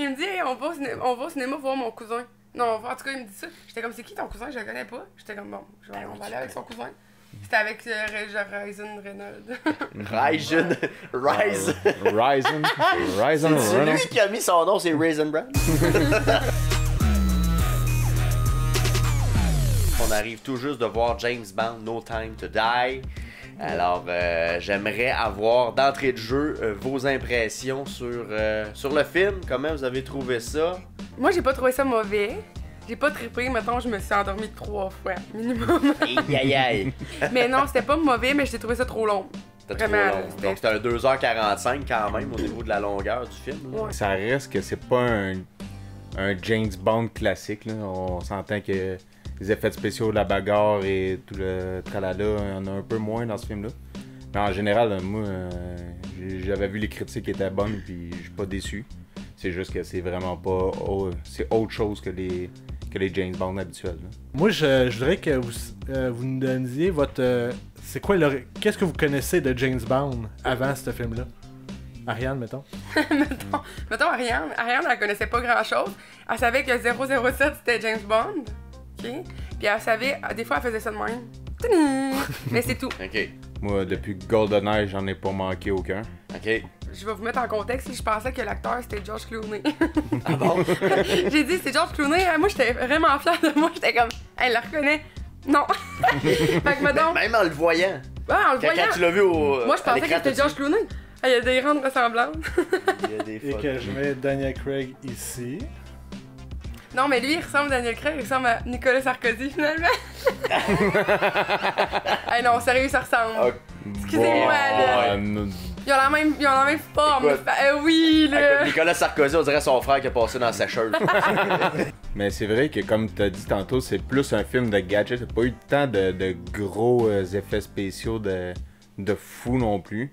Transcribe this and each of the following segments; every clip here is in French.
Il me dit, hey, on va au cinéma voir mon cousin. Non, en tout cas, il me dit ça. J'étais comme, c'est qui ton cousin? Je le connais pas. J'étais comme, bon, on va aller avec son cousin. C'était avec Ryan Reynolds. Ryzen. C'est lui qui a mis son nom, c'est Raisin Bran. On arrive tout juste de voir James Bond, No Time to Die. Alors, j'aimerais avoir d'entrée de jeu vos impressions sur le film. Comment vous avez trouvé ça? Moi, j'ai pas trouvé ça mauvais. J'ai pas trippé, mettons, je me suis endormie 3 fois, minimum. Aïe. Mais non, c'était pas mauvais, mais j'ai trouvé ça trop long. C'était trop long. Donc, c'était un 2h45 quand même au niveau de la longueur du film. Ouais. Ça reste que c'est pas un James Bond classique. Là. On s'entend que les effets spéciaux, la bagarre et tout le tralala, il y en a un peu moins dans ce film-là. Mais en général, moi, j'avais vu les critiques qui étaient bonnes, puis je suis pas déçu. C'est juste que c'est vraiment pas... c'est autre chose que les James Bond habituels. Là. Moi, je voudrais que vous nous donniez votre... c'est quoi qu'est-ce que vous connaissez de James Bond avant ce film-là? Ariane, mettons. mettons Ariane, elle connaissait pas grand-chose. Elle savait que 007, c'était James Bond. OK? Puis elle savait... Des fois, elle faisait ça de même. Mais c'est tout. OK. Moi, depuis GoldenEye, j'en ai pas manqué aucun. OK. Je vais vous mettre en contexte. Je pensais que l'acteur, c'était George Clooney. Ah bon? J'ai dit, c'est George Clooney. Moi, j'étais vraiment fière de moi. J'étais comme, elle la reconnaît. Non. Fait que, mettons... Même en le voyant. Ouais, en le voyant. Quand tu l'as vu au... Moi, je pensais que c'était George Clooney. Il y a des grandes ressemblances. Il y a des Et que je mets Daniel Craig ici. Non, mais lui, il ressemble à Daniel Craig, il ressemble à Nicolas Sarkozy, finalement. Hey, non, sérieux, ça ressemble. Excusez-moi, là. Ils ont la même forme. Oui, là. Écoute, Nicolas Sarkozy, on dirait son frère qui a passé dans la sécheuse. Mais c'est vrai que, comme tu as dit tantôt, c'est plus un film de gadget. T'as pas eu tant de gros effets spéciaux de fou non plus.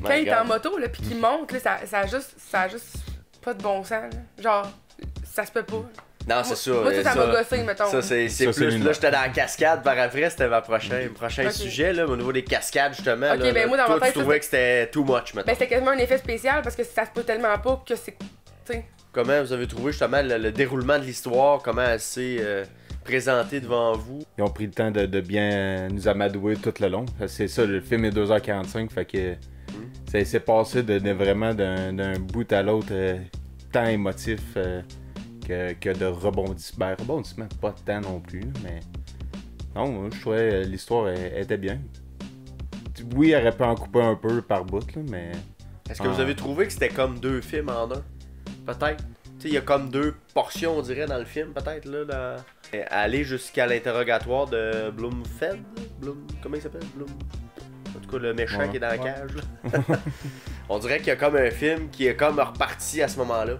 Quand il est en moto, là, pis qu'il monte, là, ça a juste pas de bon sens, là. Genre, ça se peut pas. Non, c'est ça. Moi, ça m'a gossé, mettons. Ça, c'est plus. Là, j'étais dans la cascade par après, c'était mon prochain sujet, là, au niveau des cascades, justement. Ok, là, ben moi, dans toi, ma tête, tu trouvais que c'était too much, maintenant. Ben, c'était quasiment un effet spécial parce que ça se peut tellement pas que c'est. T'sais. Comment vous avez trouvé, justement, le déroulement de l'histoire, comment elle s'est présentée devant vous? Ils ont pris le temps de bien nous amadouer tout le long. C'est ça, le film est 2h45, fait que ça s'est passé vraiment d'un bout à l'autre tant émotif que de rebondissement. Ben, rebondissement, pas tant non plus, mais non, moi, je trouvais l'histoire était bien. Oui, il aurait pu en couper un peu par bout, là, mais... Est-ce que vous avez trouvé que c'était comme deux films en un? Peut-être. Tu sais, il y a comme deux portions, on dirait, dans le film, peut-être, là. Aller jusqu'à l'interrogatoire de Blumfeld. Comment il s'appelle? En tout cas, le méchant qui est dans la cage. On dirait qu'il y a comme un film qui est comme reparti à ce moment-là.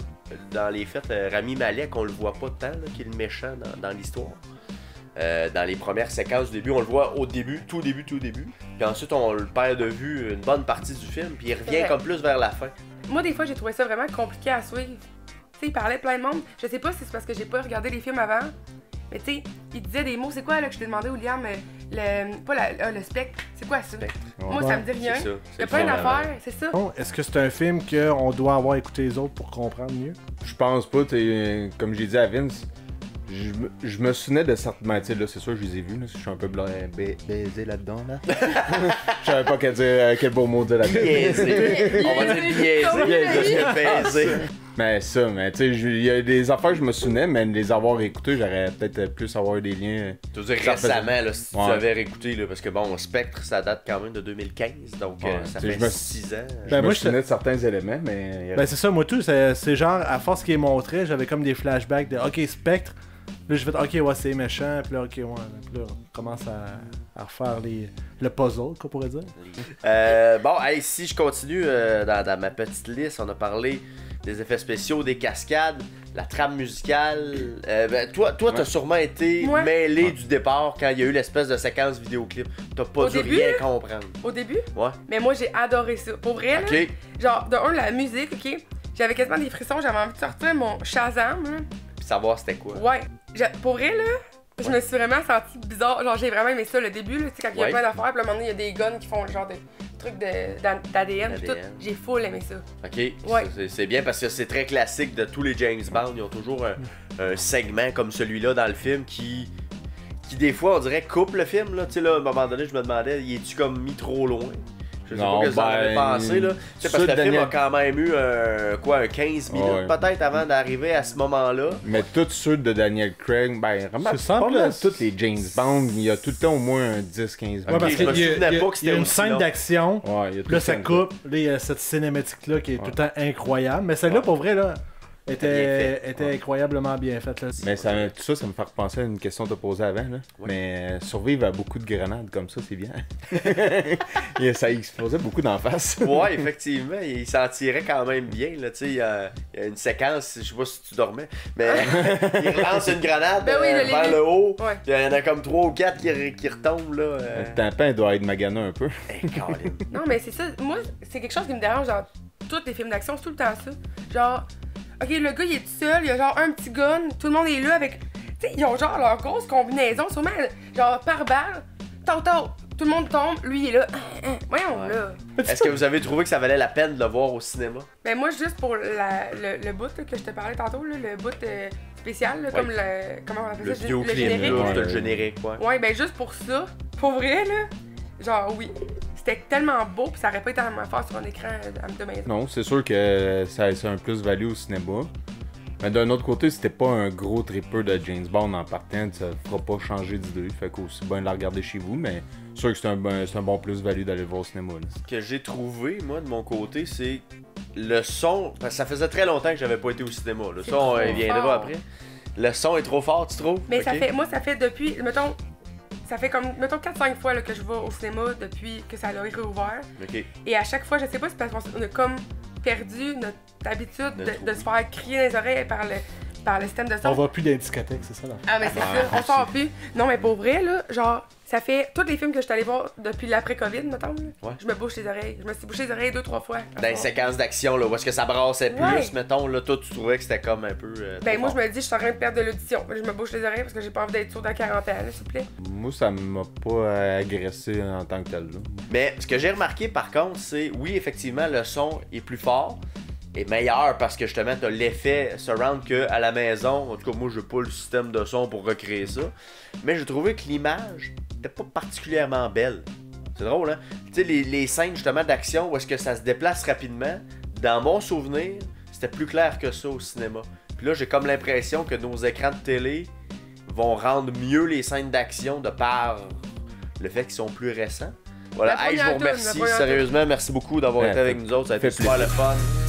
Dans les faits, Rami Malek, on le voit pas tant, là, qui est le méchant dans l'histoire. Dans les premières séquences du début, on le voit au début, tout début. Puis ensuite, on le perd de vue une bonne partie du film, puis il revient comme plus vers la fin. Moi, des fois, j'ai trouvé ça vraiment compliqué à suivre. Tu sais, il parlait plein de monde. Je sais pas si c'est parce que j'ai pas regardé les films avant, mais tu sais, il disait des mots. C'est quoi, là, que je t'ai demandé, William? Le spectre. C'est quoi ça? Moi, ça me dit rien. Il y a plein d'affaires, c'est ça. Bon, est-ce que c'est un film qu'on doit avoir écouté les autres pour comprendre mieux? Je pense pas, comme j'ai dit à Vince, je me souvenais de certains... Ben, là, c'est sûr, je les ai vus, là, je suis un peu baisé là-dedans, là. Je savais pas quel beau mot dire là-dedans. Biaisé. On va dire biaisé. Mais ça, tu sais, il y a des affaires que je me souvenais, mais les avoir écoutées, j'aurais peut-être plus avoir des liens. Tu veux dire récemment, là, si tu avais réécouté, là, parce que bon, Spectre, ça date quand même de 2015, donc ça fait 6 ans. Je me souvenais de certains éléments, mais... Ben c'est ça, moi tout, c'est genre, à force qu'il est montré, j'avais comme des flashbacks de « Ok, Spectre », là je fais « Ok, ouais, c'est méchant », puis là, ok, ouais, puis là, on commence à refaire le puzzle, qu'on pourrait dire. Bon, hey, si je continue dans ma petite liste, on a parlé des effets spéciaux, des cascades, la trame musicale. Toi, t'as sûrement été mêlé du départ quand il y a eu l'espèce de séquence vidéoclip. T'as pas dû rien comprendre. Au début? Ouais. Mais moi, j'ai adoré ça. Pour vrai, là, genre, de un, la musique, ok? J'avais quasiment des frissons, j'avais envie de sortir mon Shazam, là. Puis savoir c'était quoi. Ouais. Pour vrai, là, Je me suis vraiment sentie bizarre. Genre, j'ai vraiment aimé ça, le début, là, tu sais, quand il y a Ouais. plein d'affaires, puis à un moment donné, il y a des guns qui font le genre de truc d'ADN, puis tout. J'ai full aimé ça. Ok, Ouais. c'est bien parce que c'est très classique de tous les James Bond. Ils ont toujours un segment comme celui-là dans le film qui des fois, on dirait, coupe le film. Là. Tu sais, là, à un moment donné, je me demandais, il est-tu comme mis trop loin? Je sais Non, pas que vous en avez pensé, là. Tu sais, parce que le film Daniel- a quand même eu, un 15 minutes Ouais. peut-être avant d'arriver à ce moment-là. Mais tous ceux de Daniel Craig, ben, remarque, C'est simple, pas mal là. tous les James Bond, il y a tout le temps au moins un 10-15 Ouais, minutes. parce je me qu'il y a- souvenais il y a- pas que il y c'était a une aussi scène long. d'action. Ouais, il y a tout Là, le ça temps coupe. Là, il y a cette cinématique-là qui est tout le temps incroyable. Mais celle-là, pour vrai, là, bien était fait. incroyablement bien faite. Là. Mais tout ça me fait repenser à une question que tu as posée avant. Là. Ouais. Mais survivre à beaucoup de grenades comme ça, c'est bien. Ça explosait beaucoup d'en face. Ouais, effectivement, il s'en tirait quand même bien. Là, tu sais, il y a une séquence, je sais pas si tu dormais, mais il lance une grenade Ben oui, je l'ai vers vu. le haut. Ouais. Puis il y en a comme 3 ou 4 qui retombent. Là, Le tampin doit être magané un peu. Colin. Non, mais c'est ça. Moi, c'est quelque chose qui me dérange dans tous les films d'action, c'est tout le temps ça. Genre, ok, le gars, il est tout seul, il a genre un petit gun, tout le monde est là avec. Tu sais, ils ont genre leur grosse combinaison, sûrement, genre par balle. Tantôt, tout le monde tombe, lui, il est là. Voyons, Ouais. là. Est-ce que vous avez trouvé que ça valait la peine de le voir au cinéma? Ben, moi, juste pour le bout là, que je te parlais tantôt, là, le bout spécial, là, Ouais. comme le. Comment on appelle Le ça? vidéoclip, générique. là, ouais. c'était le générique, ouais. Ouais, ben, juste pour ça, pour vrai, là. Genre, oui. C'était tellement beau, pis ça aurait pas été la même affaire sur un écran de maison. Non, c'est sûr que ça a un plus-value au cinéma. Mais d'un autre côté, si t'es pas un gros tripper de James Bond en partant, ça fera pas changer d'idée. Fait qu'aussi bien de la regarder chez vous, mais c'est sûr que c'est un bon plus-value d'aller le voir au cinéma. Là. Ce que j'ai trouvé, moi, de mon côté, c'est le son. Parce que ça faisait très longtemps que j'avais pas été au cinéma. Le C'est son, trop il viendra fort. après. Le son est trop fort, tu trouves? Mais ça Ok. fait, moi, ça fait depuis, mettons, ça fait comme, mettons, 4-5 fois là, que je vais au cinéma depuis que ça a réouvert. Ok. Et à chaque fois, je sais pas, c'est parce qu'on a comme perdu notre habitude de se faire crier dans les oreilles par le système de son. On va plus dans les discothèques, c'est ça là. Ah, mais c'est ça, on sort plus. Non, mais pour vrai, là, genre, ça fait tous les films que je suis allée voir depuis l'après-Covid, mettons, là, Ouais. je me bouche les oreilles. Je me suis bouché les oreilles 2-3 fois. Dans les séquences d'action, là, où est-ce que ça brassait plus, Ouais. mettons, là, toi, tu trouvais que c'était comme un peu. Ben, trop moi, fort. je me dis, je suis en train de perdre de l'audition. Je me bouche les oreilles parce que j'ai pas envie d'être sourde à 40 ans, là, s'il vous plaît. Moi, ça m'a pas agressé en tant que tel. Là. Mais ce que j'ai remarqué, par contre, c'est, oui, effectivement, le son est plus fort. Et meilleur parce que justement t'as l'effet surround que à la maison. En tout cas, moi j'ai pas le système de son pour recréer ça. Mais j'ai trouvé que l'image était pas particulièrement belle. C'est drôle, hein? Tu sais, les scènes justement d'action où est-ce que ça se déplace rapidement, dans mon souvenir, c'était plus clair que ça au cinéma. Puis là, j'ai comme l'impression que nos écrans de télé vont rendre mieux les scènes d'action de par le fait qu'ils sont plus récents. Voilà, La hey, je vous première toune, remercie la première sérieusement, merci beaucoup d'avoir Ouais, été avec nous autres, ça a été fait super plaisir. le fun.